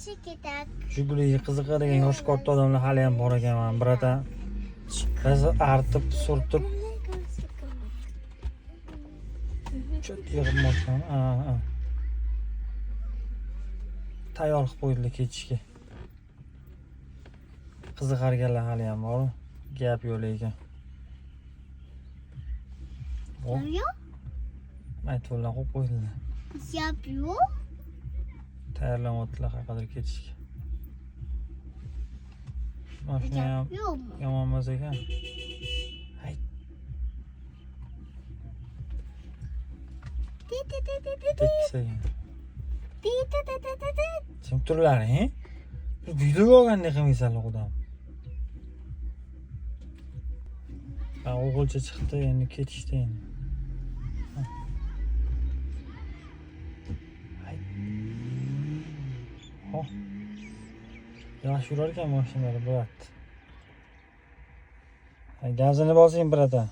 yaxshi ketadi. Jiguliga qiziqadigan yoshi katta odamlar hali ham bor ekan. Mana birata biz artib, surtib chet yig'moqman. Tayyor qilib qo'ydilar ketishga. Qiziqarganlar hali ham bor. Gap yo'q ekan. Yo'q. Aytiblar qo'yib qo'ydilar. Gap yo'q. Tayyorlanyaptilar haqida ketishga. Mashina ham Yo'qmi? yomon emas ekan. Sen turlaring, video olgandek qilmaysanlar odam. O'g'ilcha chiqdi, endi ketishdi endi. Yaxshi yurar ekan mashinalar, bo'lat. Gazini bosing birata.